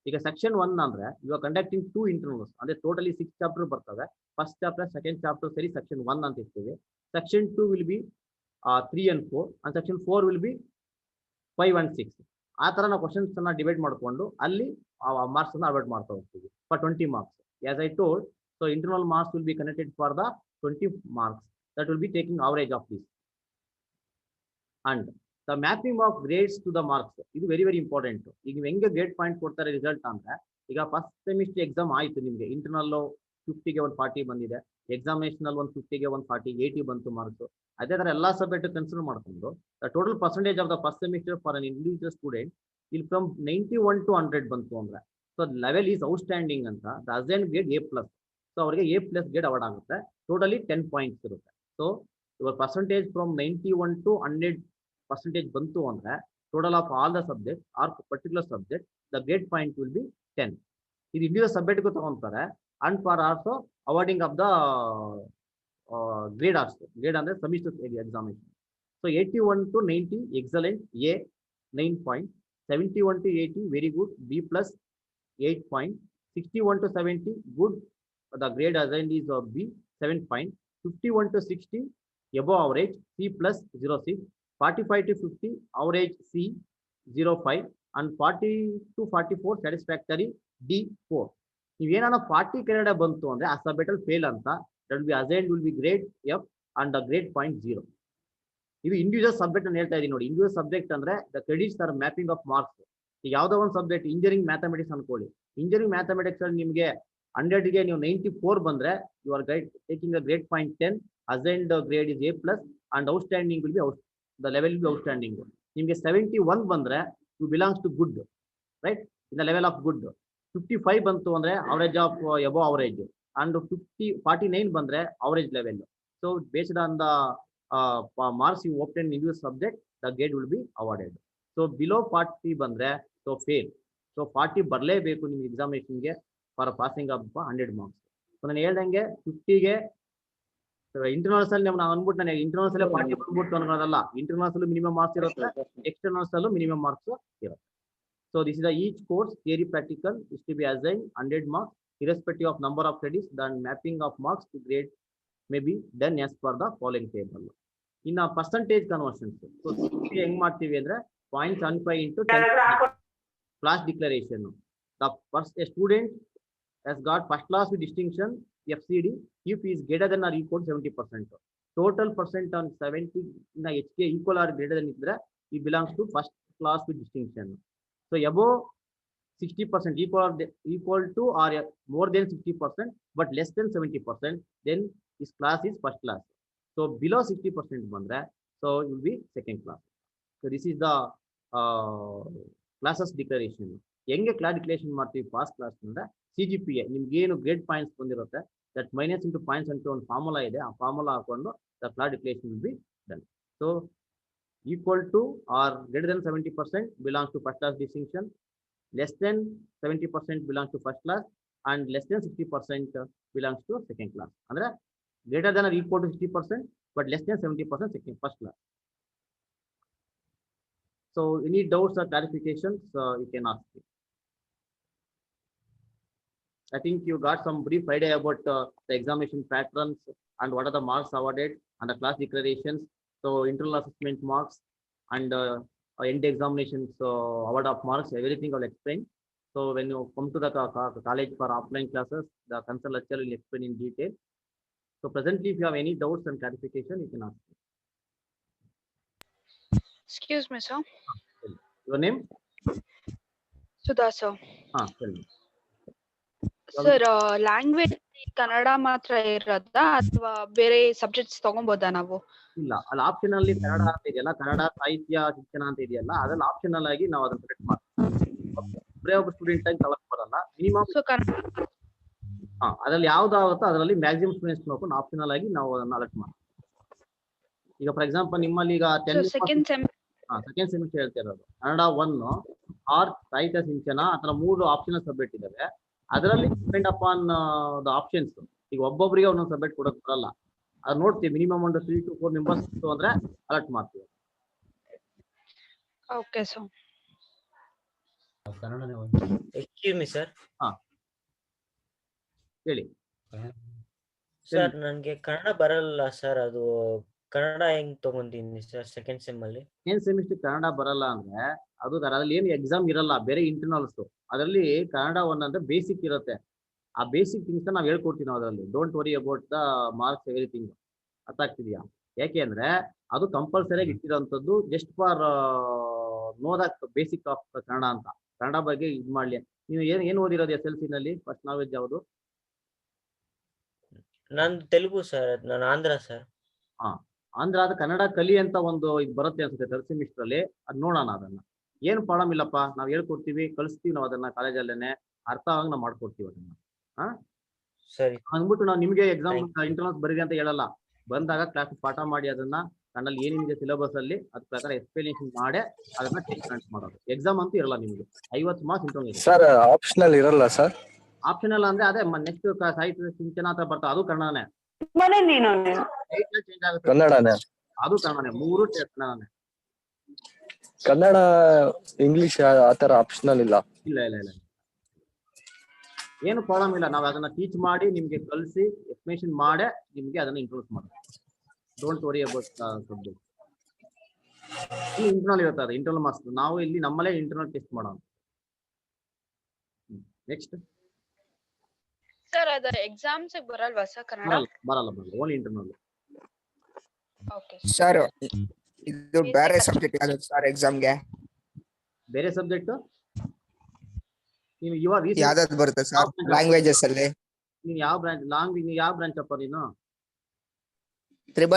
ಈಗ ಸೆಕ್ಷನ್ 1 ಅಂದ್ರೆ ಯು ಆರ್ ಕಂಡಕ್ಟಿಂಗ್ 2 ಇಂಟರ್ನಲ್ಸ್, ಅಂದ್ರೆ ಟೋಟಲಿ 6 ಚಾಪ್ಟರ್ ಬರ್ತವೆ. ಫಸ್ಟ್ ಚಾಪ್ಟರ್ ಸೆಕೆಂಡ್ ಚಾಪ್ಟರ್ ಸೇರಿ ಸೆಕ್ಷನ್ 1 ಅಂತ ಇರ್ತೀವಿ. Section 2 will be 3 and 4 and section 4 will be 5 and 6. ಆ ತರ ನಾವು ಕ್ವಶನ್ಸ್ ಅನ್ನ ಡಿವೈಡ್ ಮಾಡ್ಕೊಂಡು ಅಲ್ಲಿ ಮಾರ್ಕ್ಸ್ ಅನ್ನ ಅವಾಯ್ಡ್ ಮಾಡ್ತಾ ಹೋಗ್ತೀವಿ for 20 marks. As I told, so internal marks will be connected for the 20 marks that will be taking average of this. And the mapping of grades to the marks, ಇದು very very important. ಈಗ ನೀವು ಹೆಂಗೆ grade point ಕೊಡ್ತಾರೆ result ಅಂದ್ರೆ, ಈಗ first semester exam ಆಯ್ತು, ನಿಮಗೆ internal 50ಗೆ ಒಂದು 40 ಬಂದಿದೆ, ಎಕ್ಸಾಮಿನೇಷನ್ ಅಲ್ಲಿ ಒಂದು 50ಗೆ ಒಂದು 40 80 ಬಂತು ಮಾರ್ಕ್ಸ್. ಅದೇ ತರ ಎಲ್ಲಾ ಸಬ್ಜೆಕ್ಟ್ ಕನ್ಸಿಡರ್ ಮಾಡ್ಕೊಂಡು total percentage of the first semester for an individual student ಇಲ್ಲಿ ಫ್ರಮ್ 91 to 100 ಬಂತು ಅಂದ್ರೆ ಸೊ ಲೆವೆಲ್ ಈಸ್ ಔಟ್ಸ್ಟ್ಯಾಂಡಿಂಗ್ ಅಂತ the assign grade A+. So ಅವರಿಗೆ A+ ಗ್ರೇಡ್ ಅವಾರ್ಡ್ ಆಗುತ್ತೆ. ಟೋಟಲಿ 10 ಪಾಯಿಂಟ್ಸ್ ಇರುತ್ತೆ. So your percentage from 91 to 100% ಬಂತು ಅಂದ್ರೆ total of all the subject or particular subject the grade point will be 10. ಇದು individual ಸಬ್ಜೆಕ್ಟ್ಗೂ ತಗೊಂತಾರೆ and for also awarding of the grade also. Grade ಅಂದ್ರೆ semester examination. So 81 to 90 excellent A 9 point, 71 to 80 very good B+ 8 point, 61 to 70 good the grade assigned is B 7 point, 51 to 60 above average C+ 0.6, 45 to 50 average C 0.5 and 40 to 44 satisfactory D 4. ನೀವೇನ 40 ಕೆಳಗಡೆ ಬಂತು ಅಂದ್ರೆ ಆ subject ಅಲ್ಲಿ fail ಅಂತ, that will be assigned will be grade F and the grade point 0. ಇದು individual subject ಅಂತ ಹೇಳ್ತಾ ಇದೀನಿ ನೋಡಿ. ಇಂಡಿವಿಜುವಲ್ ಸಬ್ಜೆಕ್ಟ್ ಅಂದ್ರೆ the credits or mapping of marks. ಈಗ ಯಾವ್ದೋ ಒಂದು ಸಬ್ಜೆಕ್ಟ್ ಇಂಜಿನಿಯರಿಂಗ್ ಮ್ಯಾಥಮೆಟಿಕ್ಸ್ ಅನ್ಕೊಳ್ಳಿ, ಇಂಜಿನಿಯರಿಂಗ್ ಮ್ಯಾಥಮೆಟಿಕ್ಸ್ ಅಲ್ಲಿ ನಿಮಗೆ 100ಗೆ ನೀವು 94 ಬಂದ್ರೆ you are taking a grade point 10, assigned grade is A+ and outstanding will be the level will be outstanding. ನಿಮಗೆ 71 ಬಂದ್ರೆ you belongs to good, right, in the level of good. 55 ಬಂತು ಅಂದ್ರೆ average of above average and 49 ಬಂದ್ರೆ average level. So based on the marks you obtain in your subject the grade will be awarded. So below 40 ಬಂದ್ರೆ so fail. So 40 ಬರಲೇಬೇಕು ನಿಮ್ಗೆ ಎಕ್ಸಾಮಿನೇಷನ್ಗೆ for passing of 100 marks. So ನಾನು ಹೇಳ್ದಂಗೆ 50ಗೆ internals ಅಲ್ಲಿ ನಾವು ಅಂದ್ಬಿಟ್ಟು ನಾನು ಇಂಟರ್ನಲ್ಸ್ ಅಲ್ಲೇ 40 ಬಂದ್ಬಿಟ್ಟು ಅನ್ನೋದಲ್ಲ, ಇಂಟರ್ನಲ್ಸ್ ಅಲ್ಲೂ ಮಿನಿಮಮ್ ಮಾರ್ಕ್ಸ್ ಇರುತ್ತೆ, ಎಕ್ಸ್ಟರ್ನಲ್ಸ್ ಅಲ್ಲೂ ಮಿನಿಮಮ್ ಮಾರ್ಕ್ಸ್ ಇರುತ್ತೆ. So this is each course theory practical is to be assigned 100 marks irrespective of number of credits. Then mapping of marks to grade may be done as per the following table. In a percentage conversions, so ಹೆಂಗ್ ಮಾಡ್ತೀವಿ ಅಂದ್ರೆ 0.75 into 10 class declaration. The first a student has got first class with distinction FCD if he is greater than or equal 70%. Total percent on 70 in the HK equal or greater than idre he belongs to first class with distinction. So above 60% equal to or more than 60% but less than 70%, then his class is first class. So below 60% bandre, so it will be second class. So this is the classes declaration. ಹೆಂಗೆ class declaration ಮಾಡ್ತೀವಿ fast class ಅಂದ್ರೆ CGPA ನಿಮ್ಗೆ ಏನು grade points ಬಂದಿರುತ್ತೆ that minus into points ಅಂತ ಒಂದು formula ಇದೆ, ಆ ಫಾರ್ಮುಲಾ ಹಾಕೊಂಡು the class declaration will be done. So equal to or greater than 70% belongs to first class distinction, less than 70% belongs to first class, and less than 60% belongs to second class. Andre greater than or equal to 60%, but less than 70% second first class. So any doubts or clarifications, you can ask me. I think you got some brief idea about the examination patterns and what are the marks awarded and the class declarations. So internal assessment marks and end examinations award of marks, everything I will explain. So when you come to the college for offline classes, the concerned lecturer will explain in detail. So presently, if you have any doubts and clarification, you can ask me. Excuse me, sir. Your name? Sudha, sir. Tell me. Sir language Kannada ಮಾತ್ರ ಇರೋದಾ ಅಥವಾ ಬೇರೆ subjects ತಗೊಬೋದಾ ನಾವು? ಇಲ್ಲ, ಅಲ್ಲಿ option ಅಲ್ಲಿ ಕನ್ನಡ ಅಂತ ಇದೆಯಲ್ಲ, ಕನ್ನಡ ಸಾಹಿತ್ಯ ಶಿಕ್ಷಣ ಅಂತ ಇದೆಯಲ್ಲ, ಅದ್ರಲ್ಲಿ ಆಪ್ಷನಲ್ ಆಗಿ ನಾವು ಅದನ್ನ ಸೆಲೆಕ್ಟ್ ಮಾಡ್ತೀವಿ. ಒಬ್ಬ ಸ್ಟೂಡೆಂಟ್ ಆಗಿ ತಗೊಳಕ್ ಬರಲ್ಲ, ಮಿನಿಮಮ್. ಅದ್ರಲ್ಲಿ ಯಾವ್ದಾಗುತ್ತೋ ಅದರಲ್ಲಿ ಮ್ಯಾಕ್ಸಿಮಮ್ ಸ್ಟೂಡೆಂಟ್ಸ್ ನೋಡ್ಕೊಂಡು ಆಪ್ಷನಲ್ ಆಗಿ ನಾವು ಅದನ್ನ ಅಲರ್ಟ್ ಮಾಡ್ತೀವಿ. ಈಗ ಫಾರ್ ಎಕ್ಸಾಂಪಲ್ ನಿಮ್ಮಲ್ಲಿ ಈಗ ಸೆಕೆಂಡ್ ಸೆಮಿಸ್ಟರ್ ಹೇಳ್ತಾ ಇರೋದು ಕನ್ನಡ 1 ಆರ್ ಸಾಹಿತ್ಯ ಶಿಕ್ಷಣ ಅಥವಾ 3 ಆಪ್ಷನಲ್ ಸಬ್ಜೆಕ್ಟ್ ಇದಾವೆ. ಅದರಲ್ಲಿ ಡಿಪೆಂಡ್ ಅಪಾನ್ ದ ಆಪ್ಷನ್ಸ್. ಈಗ ಒಬ್ಬೊಬ್ಬರಿಗೆ ಒಂದೊಂದು ಸಬ್ಜೆಕ್ಟ್ ಕೊಡಕ್ ಬರಲ್ಲ, ಅದು ನೋಡ್ತೀವಿ. ಮಿನಿಮಮ್ ಒಂದು 3 to 4 ಮೆಂಬರ್ಸ್ ಅಂದ್ರೆ ಅಲರ್ಟ್ ಮಾಡ್ತೀವಿ. Okay sir. Excuse me sir. ಹೇಳಿ ಸರ್, ನನ್ಗೆ ಕನ್ನಡ ಬರಲ್ಲ ಸರ್. ಅದು ಕನ್ನಡ ಹೆಂಗ್ ತಗೊಂಡಿನಿ ಸರ್ ಸೆಕೆಂಡ್ ಸೆಮ್ ಅಲ್ಲಿ? ಸೆಕೆಂಡ್ ಸೆಮಿಸ್ಟರ್ ಕನ್ನಡ ಬರಲ್ಲ ಅಂದ್ರೆ ಅದ್ರಲ್ಲಿ ಏನು ಎಕ್ಸಾಮ್ ಇರಲ್ಲ, ಬೇರೆ ಇಂಟರ್ನಲ್ಸ್. ಅದರಲ್ಲಿ ಕನ್ನಡ 1 ಅಂದ್ರೆ ಬೇಸಿಕ್ ಇರುತ್ತೆ. ಆ ಬೇಸಿಕ್ ಥಿಂಗ್ಸ್ ನಾವ್ ಹೇಳ್ಕೊಡ್ತೀವಿ ನಾವು ಅದರಲ್ಲಿ. Don't worry about the marks everything. ಅರ್ಥ ಆಗ್ತಿದ್ಯಾ? ಯಾಕೆ ಅಂದ್ರೆ ಅದು ಕಂಪಲ್ಸರಿ ಆಗಿ ಇಟ್ಟಿರೋಂಥದ್ದು just for know the basic of Kannada ಅಂತ. ಕನ್ನಡ ಬಗ್ಗೆ ಇದ್ ಮಾಡ್ಲಿ. ನೀವು ಏನ್ ಓದಿರೋದು SLC ನಲ್ಲಿ? ಫಸ್ಟ್ ನಾಲೆಜ್ ಯಾವುದು? ನಂದು ತೆಲುಗು ಸರ್. ನಾನು ಆಂಧ್ರ ಸರ್. ಆಂಧ್ರ. ಅದು ಕನ್ನಡ ಕಲಿ ಅಂತ ಒಂದು ಇದು ಬರುತ್ತೆ ಅನ್ಸುತ್ತೆ ಥರ್ಡ್ ಸೆಮಿಸ್ಟರ್ ಅಲ್ಲಿ. ಅದ್ ನೋಡೋಣ. ಅದನ್ನ ಏನು ಪ್ರಾಬ್ಲಮ್ ಇಲ್ಲಪ್ಪ, ನಾವ್ ಹೇಳ್ಕೊಡ್ತೀವಿ, ಕಳಿಸ್ತೀವಿ ನಾವು ಅದನ್ನ ಕಾಲೇಜಲ್ಲೇನೆ. ಅರ್ಥ ಆಗಿ ನಾವು ಮಾಡ್ಕೊಡ್ತೀವಿ ಅದನ್ನ. ಸರಿ ಅಂದ್ಬಿಟ್ಟು ನಾವು ನಿಮ್ಗೆ ಎಕ್ಸಾಮ್ ಇಂಟರ್ನಲ್ಸ್ ಬರೀರಿ ಅಂತ ಹೇಳಲ್ಲ. ಬಂದಾಗ ಕ್ಲಾಸ್ ಪಾಠ ಮಾಡಿ ಅದನ್ನ ಕಣ್ಣಲ್ಲಿ ಏನಿದೆ ಸಿಲೆಬಸ್ ಅಲ್ಲಿ ಅದ್ರ ಪ್ರಕಾರ ಎಕ್ಸ್ಪ್ಲನೇಷನ್ ಮಾಡಿ ಅದನ್ನ ಟೆಸ್ಟ್ ಮಾಡೋದು. ಎಕ್ಸಾಮ್ ಅಂತೂ ಇರಲ್ಲ ನಿಮ್ಗೆ. 50 ಮಾರ್ಕ್ಸ್ ಇಂಟರ್ನಲ್. ಸರ್ ಆಪ್ಷನಲ್ ಇರಲ್ಲ ಸರ್? ಆಪ್ಷನಲ್ ಅಂದ್ರೆ ಅದೇ ನೆಕ್ಸ್ಟ್ ಸಾಹಿತ್ಯ ಶಿಕ್ಷಣ ಅಂತ ಬರ್ತಾ ಅದು ಕನ್ನಡನೇ. ಚೇಂಜ್ ಆಗುತ್ತೆ, ಕನ್ನಡನೇ. ಅದು ಕನ್ನಡನೇ. 3 ಕನ್ನಡನೇ. ಕನ್ನಡ ಇಂಗ್ಲಿಷ್ ಆತರ ಆಪ್ಷನಲ್ ಇಲ್ಲ. ಇಲ್ಲ ಇಲ್ಲ ಇಲ್ಲ, ಏನು ಪ್ರಾಬ್ಲಮ್ ಇಲ್ಲ. ನಾವು ಅದನ್ನ ಟೀಚ್ ಮಾಡಿ ನಿಮ್ಗೆ ಕಲಿಸಿ ಎಕ್ಸ್ಪ್ಲನೇಷನ್ ಮಾಡಿ ನಿಮ್ಗೆ ಅದನ್ನ ಇಂಟ್ರೊಡ್ಯೂಸ್ ಮಾಡೋದು. Don't worry about subject. Internal ಇರುತ್ತೆ, ಅದು ಇಂಟರ್ನಲ್ ಮಾರ್ಕ್ಸ್. ನಾವು ಇಲ್ಲಿ ನಮ್ಮಲ್ಲೇ ಇಂಟರ್ನಲ್ ಟೆಸ್ಟ್ ಮಾಡೋಣ. ನೆಕ್ಸ್ಟ್ ಸರ್, ಅದ ಎಕ್ಸಾಮ್ಸ್ ಬರಲ್ವಾ ಸರ್ ಕನ್ನಡ? ಬರಲ್ಲ ಓನ್ಲಿ ಇಂಟರ್ನಲ್. ಓಕೆ ಸರ್, ಇದು ಬೇರೆ ಸಬ್ಜೆಕ್ಟ್ ಯಾವ್ದು ಸರ್ ಎಕ್ಸಾಮ್ಗೆ? ಬೇರೆ ಸಬ್ಜೆಕ್ಟ್ ನೀವು ಇವಾಗ ಯಾವ್ದಾದ್ರು ಬರುತ್ತೆ ಸರ್ ಲ್ಯಾಂಗ್ವೇಜಸ್ ಅಲ್ಲಿ? ನೀನ್ ಯಾವ ಬ್ರಾಂಚ್? ಯಾವ ಬ್ರಾಂಚ್ ಅಪ್ಪ ನೀನು? ತ್ರಿಬಲ್